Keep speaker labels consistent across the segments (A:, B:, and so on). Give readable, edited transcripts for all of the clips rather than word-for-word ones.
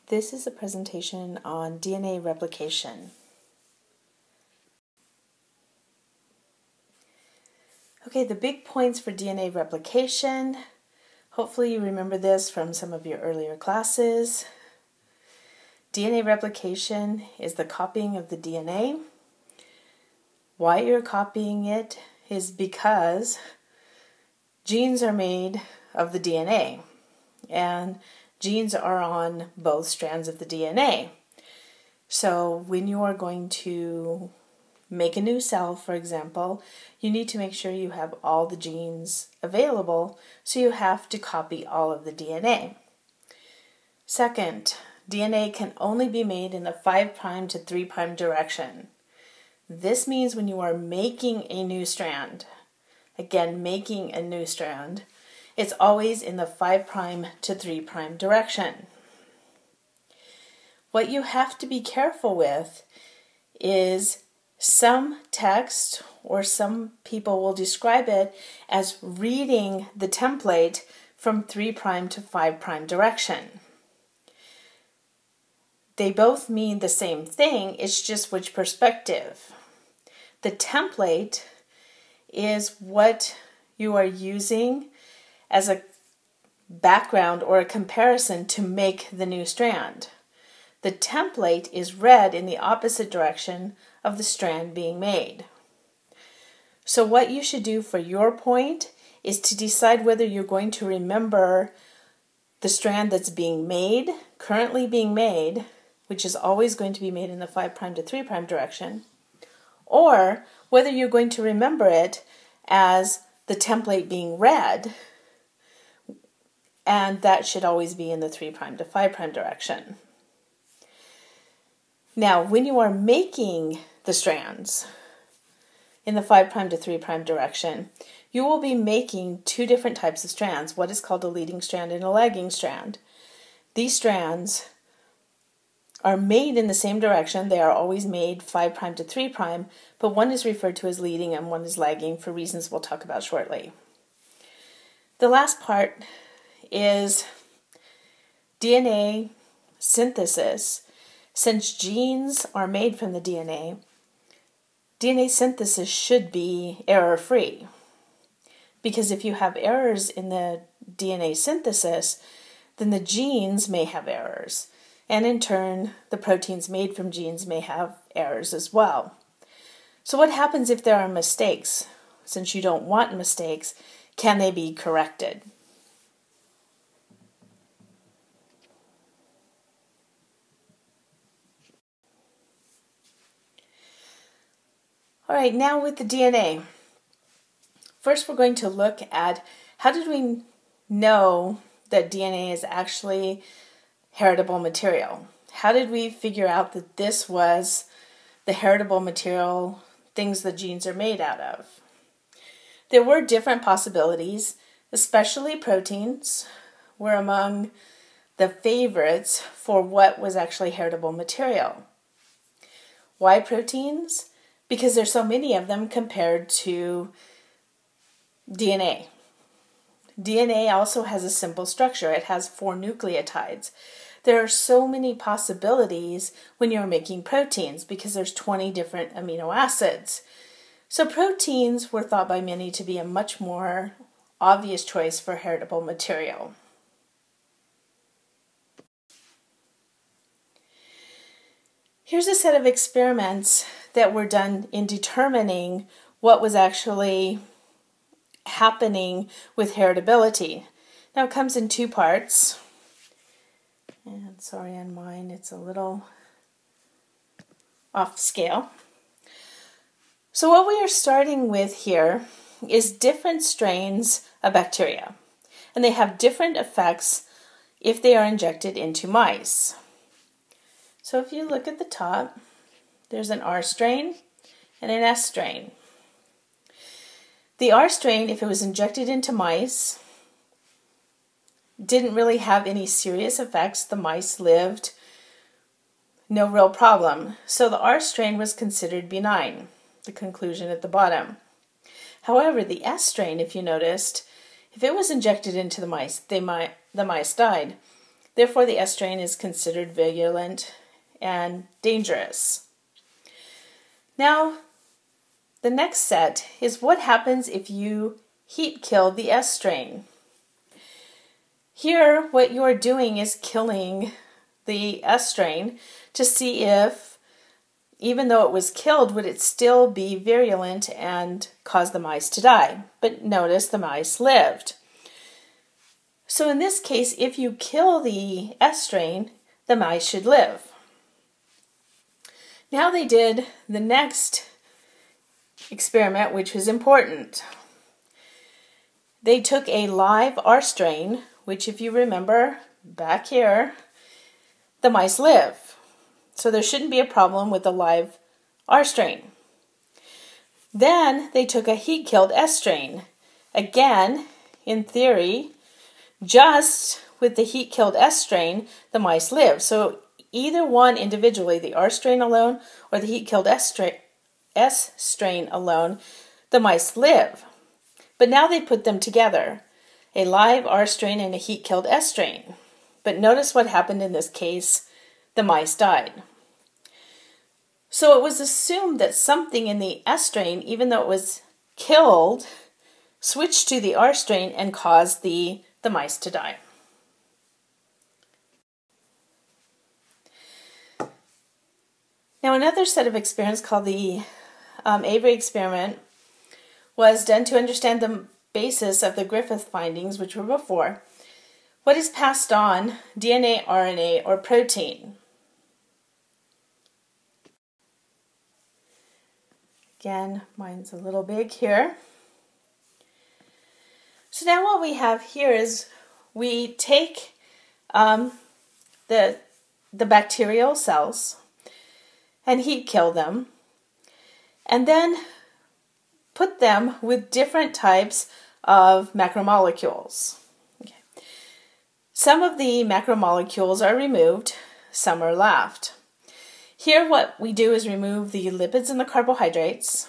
A: This is a presentation on DNA replication. Okay, the big points for DNA replication. Hopefully you remember this from some of your earlier classes. DNA replication is the copying of the DNA. Why you're copying it is because genes are made of the DNA, and genes are on both strands of the DNA. So when you are going to make a new cell, for example, you need to make sure you have all the genes available, so you have to copy all of the DNA. Second, DNA can only be made in the 5' to 3' direction. This means when you are making a new strand, again, making a new strand, it's always in the 5' to 3' direction. What you have to be careful with is some text, or some people will describe it as reading the template from 3' to 5' direction. They both mean the same thing, it's just which perspective. The template is what you are using as a background or a comparison to make the new strand. The template is read in the opposite direction of the strand being made. So what you should do for your point is to decide whether you're going to remember the strand that's being made, currently being made, which is always going to be made in the 5' to 3' direction, or whether you're going to remember it as the template being read, and that should always be in the 3' to 5' direction. Now, when you are making the strands in the 5' to 3' direction, you will be making two different types of strands, what is called a leading strand and a lagging strand. These strands are made in the same direction. They are always made 5' to 3', but one is referred to as leading and one is lagging for reasons we'll talk about shortly. The last part is DNA synthesis. Since genes are made from the DNA, DNA synthesis should be error-free. Because if you have errors in the DNA synthesis, then the genes may have errors. And in turn, the proteins made from genes may have errors as well. So what happens if there are mistakes? Since you don't want mistakes, can they be corrected? All right, now with the DNA. First, we're going to look at how did we know that DNA is actually heritable material? How did we figure out that this was the heritable material, things the genes are made out of? There were different possibilities, especially proteins were among the favorites for what was actually heritable material. Why proteins? Because there's so many of them compared to DNA. DNA also has a simple structure. It has 4 nucleotides. There are so many possibilities when you're making proteins because there's 20 different amino acids. So proteins were thought by many to be a much more obvious choice for heritable material. Here's a set of experiments that were done in determining what was actually happening with heritability. Now it comes in 2 parts. And sorry on mine, it's a little off scale. So what we are starting with here is different strains of bacteria. And they have different effects if they are injected into mice. So if you look at the top, there's an R strain and an S strain. The R strain, if it was injected into mice, didn't really have any serious effects. The mice lived, no real problem. So the R strain was considered benign, the conclusion at the bottom. However, the S strain, if you noticed, if it was injected into the mice, the mice died. Therefore, the S strain is considered virulent and dangerous. Now, the next set is what happens if you heat kill the S strain. Here, what you are doing is killing the S strain to see if, even though it was killed, would it still be virulent and cause the mice to die. But notice the mice lived. So in this case, if you kill the S strain, the mice should live. Now they did the next experiment, which was important. They took a live R strain, which if you remember back here, the mice live. So there shouldn't be a problem with the live R strain. Then they took a heat-killed S strain. Again, in theory, just with the heat-killed S strain, the mice live. So either one individually, the R strain alone or the heat-killed S strain alone, the mice live. But now they put them together, a live R strain and a heat-killed S strain. But notice what happened in this case. The mice died. So it was assumed that something in the S strain, even though it was killed, switched to the R strain and caused the mice to die. Now another set of experiments called the Avery experiment was done to understand the basis of the Griffith findings, which were before. What is passed on, DNA, RNA, or protein? Again, mine's a little big here. So now what we have here is we take the bacterial cells and heat kill them, and then put them with different types of macromolecules. Okay. Some of the macromolecules are removed, some are left. Here what we do is remove the lipids and the carbohydrates.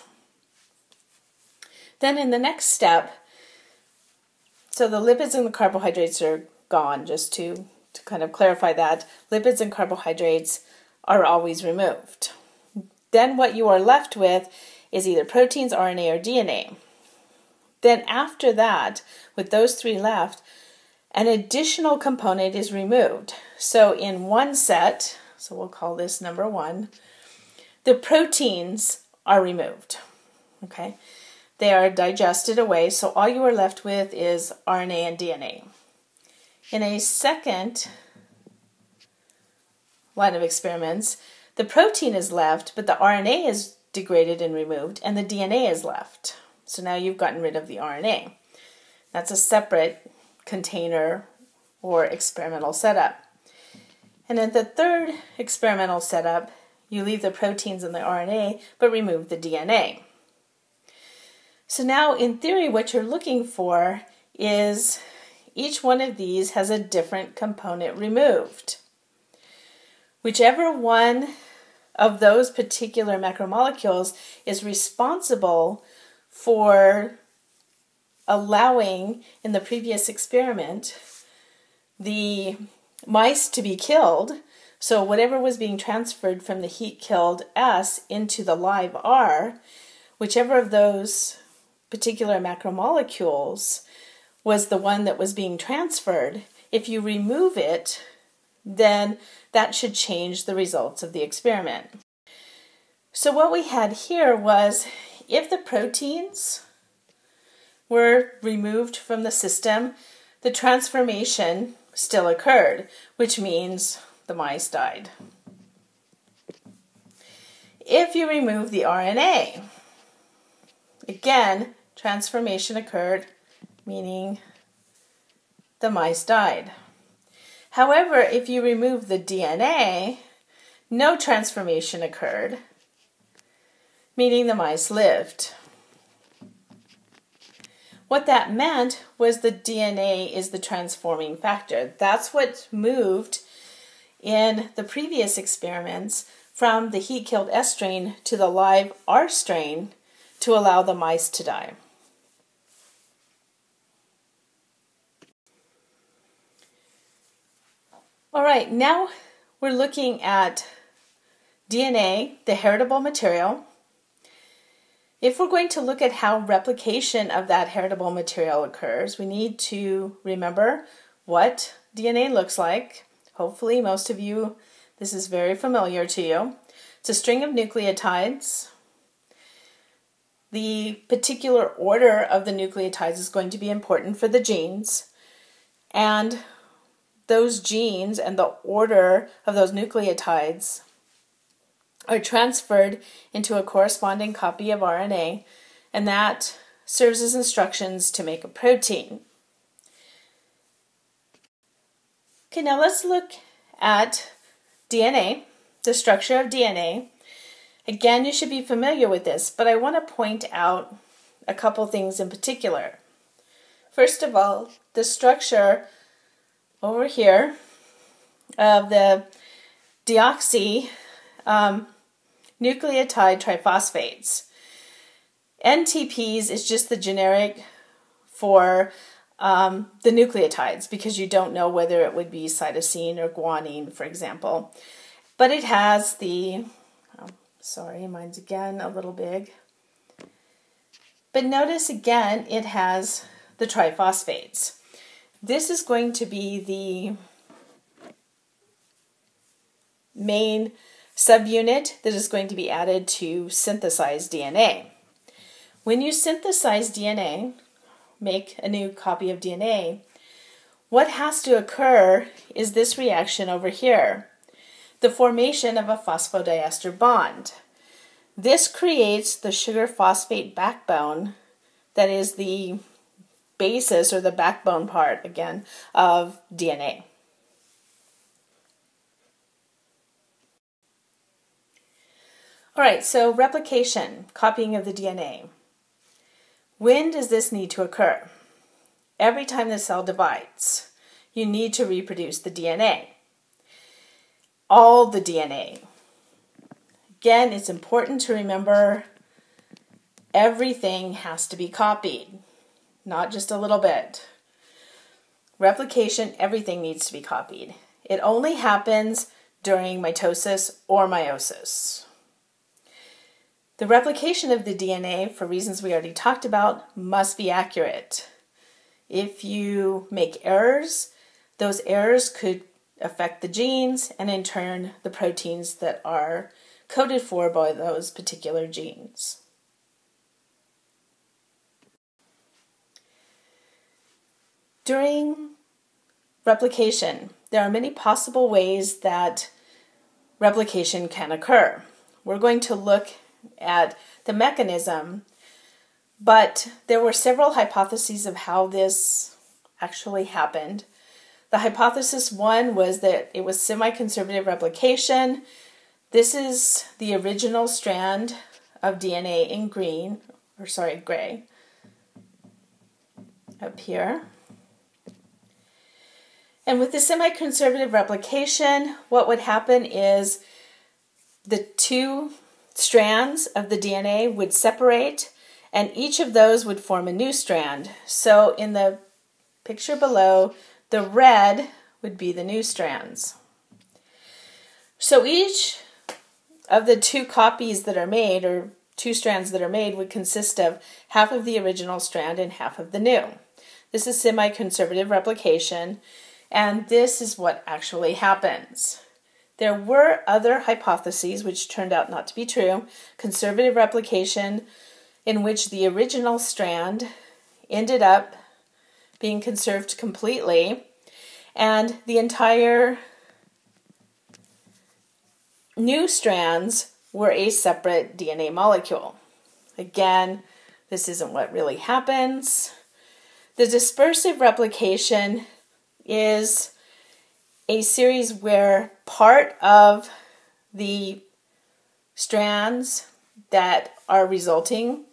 A: Then in the next step, so the lipids and the carbohydrates are gone, just to kind of clarify that. Lipids and carbohydrates are always removed. Then what you are left with is either proteins, RNA, or DNA. Then after that, with those three left, an additional component is removed. So in one set, so we'll call this number 1, the proteins are removed. Okay, they are digested away, so all you are left with is RNA and DNA. In a second line of experiments, the protein is left, but the RNA is degraded and removed, and the DNA is left. So now you've gotten rid of the RNA. That's a separate container or experimental setup. And in the third experimental setup, you leave the proteins and the RNA, but remove the DNA. So now, in theory, what you're looking for is each one of these has a different component removed. Whichever one of those particular macromolecules is responsible for allowing, in the previous experiment, the mice to be killed. So whatever was being transferred from the heat-killed S into the live R, whichever of those particular macromolecules was the one that was being transferred, if you remove it, then that should change the results of the experiment. So what we had here was, if the proteins were removed from the system, the transformation still occurred, which means the mice died. If you remove the RNA, again, transformation occurred, meaning the mice died. However, if you remove the DNA, no transformation occurred, meaning the mice lived. What that meant was the DNA is the transforming factor. That's what moved in the previous experiments from the heat-killed S strain to the live R strain to allow the mice to die. All right, now we're looking at DNA, the heritable material. If we're going to look at how replication of that heritable material occurs, we need to remember what DNA looks like. Hopefully most of you, this is very familiar to you. It's a string of nucleotides. The particular order of the nucleotides is going to be important for the genes, and those genes and the order of those nucleotides are transferred into a corresponding copy of RNA, and that serves as instructions to make a protein. Okay, now let's look at DNA, the structure of DNA. Again, you should be familiar with this, but I want to point out a couple things in particular. First of all, the structure over here of the deoxy nucleotide triphosphates. NTPs is just the generic for the nucleotides, because you don't know whether it would be cytosine or guanine, for example. But it has the, sorry, mine's again a little big. But notice again, it has the triphosphates. This is going to be the main subunit that is going to be added to synthesize DNA. When you synthesize DNA, make a new copy of DNA, what has to occur is this reaction over here, the formation of a phosphodiester bond. This creates the sugar phosphate backbone that is the basis, or the backbone part, again, of DNA. All right, so replication, copying of the DNA. When does this need to occur? Every time the cell divides, you need to reproduce the DNA. All the DNA. Again, it's important to remember everything has to be copied, not just a little bit. Replication, everything needs to be copied. It only happens during mitosis or meiosis. The replication of the DNA, for reasons we already talked about, must be accurate. If you make errors, those errors could affect the genes and in turn the proteins that are coded for by those particular genes. During replication, there are many possible ways that replication can occur. We're going to look at the mechanism, but there were several hypotheses of how this actually happened. The hypothesis one was that it was semi-conservative replication. This is the original strand of DNA in gray, up here. And with the semi-conservative replication, what would happen is the two strands of the DNA would separate, and each of those would form a new strand. So in the picture below, the red would be the new strands. So each of the two copies that are made, or two strands that are made, would consist of half of the original strand and half of the new. This is semi-conservative replication, and this is what actually happens. There were other hypotheses which turned out not to be true. Conservative replication, in which the original strand ended up being conserved completely, and the entire new strands were a separate DNA molecule. Again, this isn't what really happens. The dispersive replication is a series where part of the strands that are resulting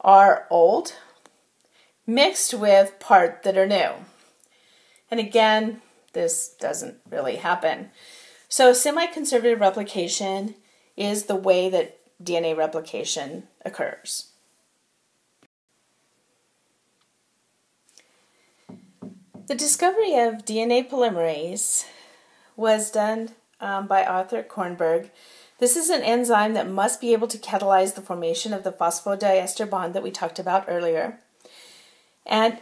A: are old, mixed with part that are new. And again, this doesn't really happen. So semi-conservative replication is the way that DNA replication occurs. The discovery of DNA polymerase was done by Arthur Kornberg. This is an enzyme that must be able to catalyze the formation of the phosphodiester bond that we talked about earlier. And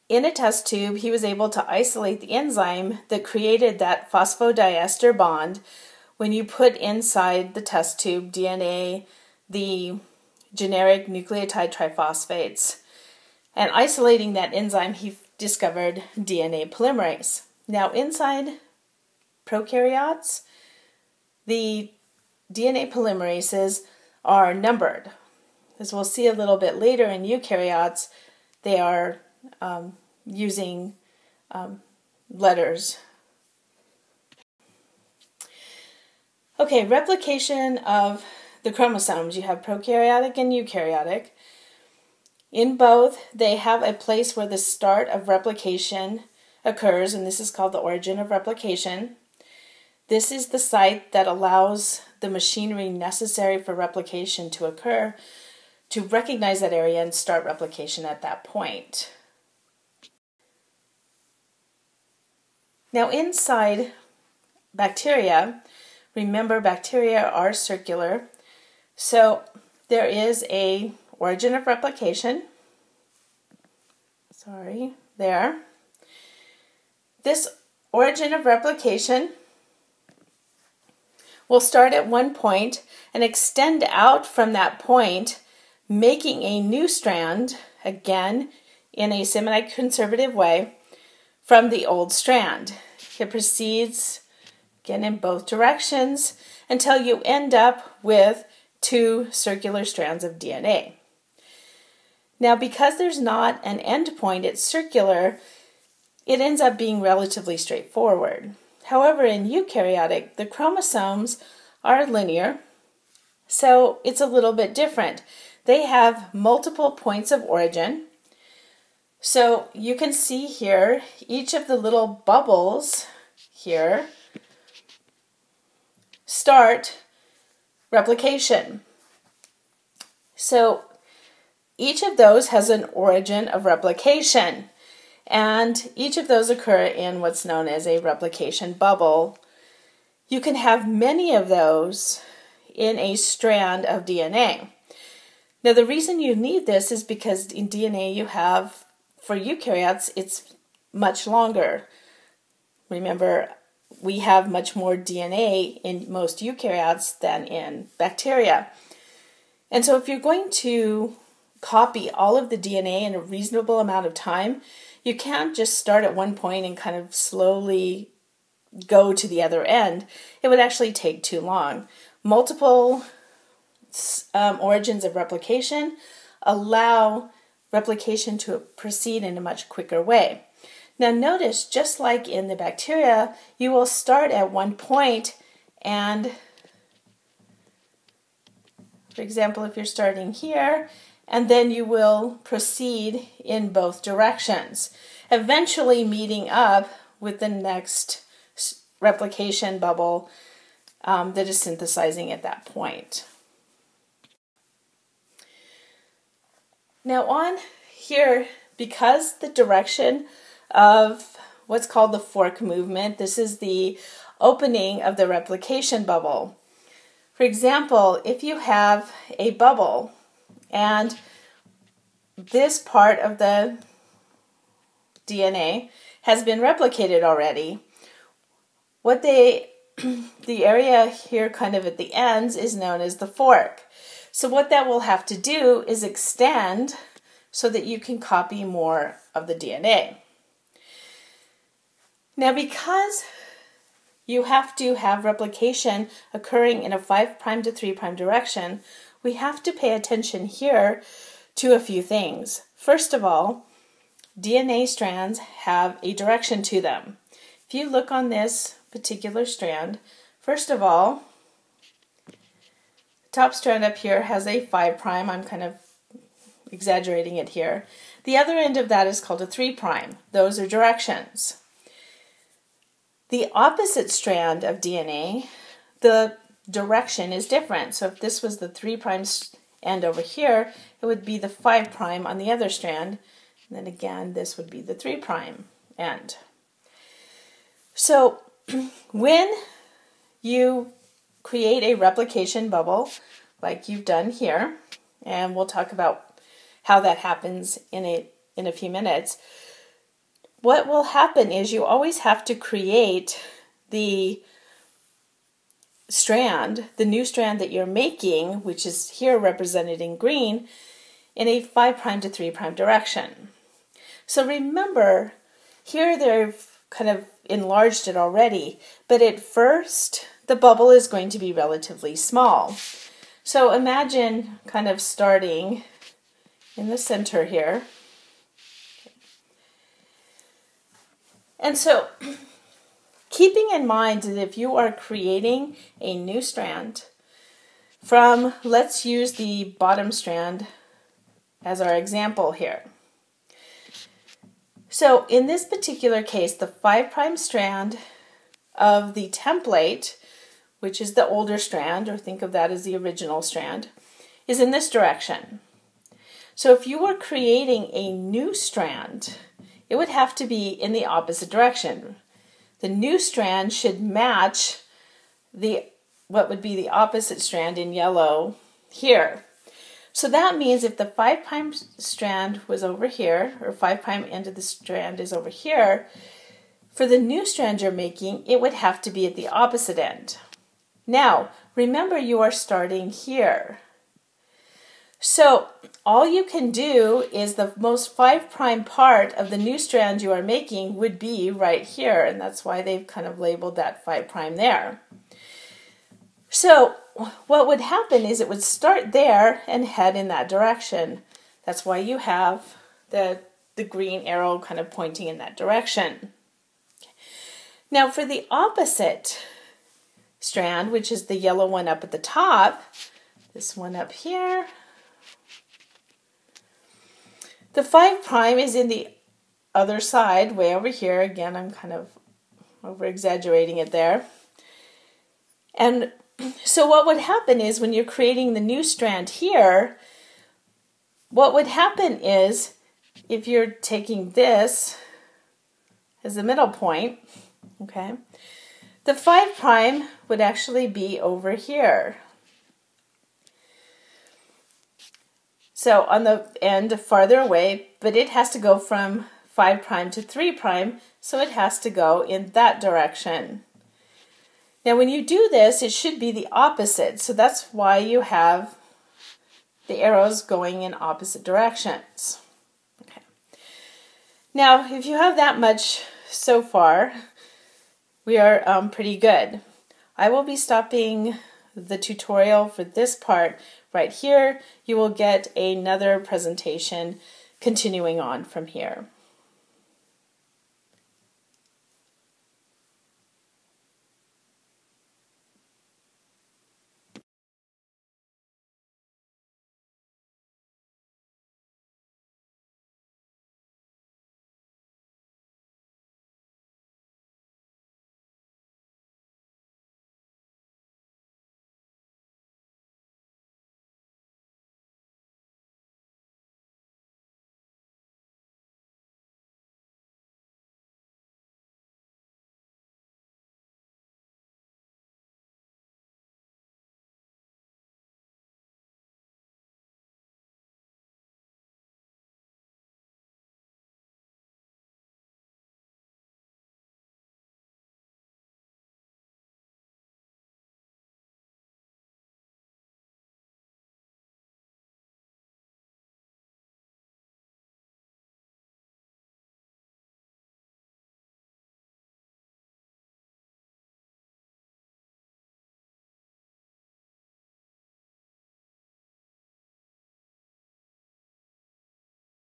A: in a test tube, he was able to isolate the enzyme that created that phosphodiester bond when you put inside the test tube DNA, the generic nucleotide triphosphates. And isolating that enzyme, he discovered DNA polymerase. Now, inside prokaryotes, the DNA polymerases are numbered. As we'll see a little bit later in eukaryotes, they are using letters. Okay, replication of the chromosomes. You have prokaryotic and eukaryotic. In both, they have a place where the start of replication occurs, and this is called the origin of replication. This is the site that allows the machinery necessary for replication to occur to recognize that area and start replication at that point. Now inside bacteria, remember bacteria are circular, so there is a origin of replication. There. This origin of replication will start at one point and extend out from that point, making a new strand, again, in a semi-conservative way, from the old strand. It proceeds, again, in both directions until you end up with two circular strands of DNA. Now, because there's not an end point, it's circular, it ends up being relatively straightforward. However, in eukaryotic, the chromosomes are linear, so it's a little bit different. They have multiple points of origin. So you can see here, each of the little bubbles here start replication. So each of those has an origin of replication, and each of those occur in what's known as a replication bubble. You can have many of those in a strand of DNA. Now, the reason you need this is because in DNA you have, for eukaryotes, it's much longer. Remember, we have much more DNA in most eukaryotes than in bacteria. And so if you're going to copy all of the DNA in a reasonable amount of time, you can't just start at one point and kind of slowly go to the other end. It would actually take too long. Multiple origins of replication allow replication to proceed in a much quicker way. Now notice, just like in the bacteria, you will start at one point and, for example, if you're starting here, and then you will proceed in both directions, eventually meeting up with the next replication bubble that is synthesizing at that point. Now on here, because the direction of what's called the fork movement, this is the opening of the replication bubble. For example, if you have a bubble and this part of the DNA has been replicated already, what the area here kind of at the ends is known as the fork. So what that will have to do is extend so that you can copy more of the DNA. Now, because you have to have replication occurring in a 5' to 3' direction, we have to pay attention here to a few things. First of all, DNA strands have a direction to them. If you look on this particular strand, first of all, the top strand up here has a 5'. I'm kind of exaggerating it here. The other end of that is called a 3'. Those are directions. The opposite strand of DNA, the direction is different. So if this was the 3' end over here, it would be the 5' on the other strand. And then again, this would be the 3' end. So when you create a replication bubble like you've done here, and we'll talk about how that happens in a few minutes, what will happen is you always have to create the strand, the new strand that you're making, which is here represented in green, in a 5' to 3' direction. So remember, here they've kind of enlarged it already, but at first the bubble is going to be relatively small. So imagine kind of starting in the center here. And so keeping in mind that if you are creating a new strand from, let's use the bottom strand as our example here. So in this particular case, the 5' strand of the template, which is the older strand, or think of that as the original strand, is in this direction. So if you were creating a new strand, it would have to be in the opposite direction. The new strand should match what would be the opposite strand in yellow here. So that means if the 5' strand was over here, or 5' end of the strand is over here, for the new strand you're making, it would have to be at the opposite end. Now, remember you are starting here. So all you can do is the most 5' part of the new strand you are making would be right here, and that's why they've kind of labeled that 5' there. So what would happen is it would start there and head in that direction. That's why you have the green arrow kind of pointing in that direction. Now for the opposite strand, which is the yellow one up at the top, this one up here, the 5' is in the other side, way over here. Again, I'm kind of over-exaggerating it there. And so what would happen is when you're creating the new strand here, what would happen is if you're taking this as the middle point, okay, the 5' would actually be over here. So on the end farther away, but it has to go from 5' to 3', so it has to go in that direction. Now when you do this, it should be the opposite, so that's why you have the arrows going in opposite directions. Okay. Now if you have that much so far, we are pretty good. I will be stopping the tutorial for this part right here. You will get another presentation continuing on from here.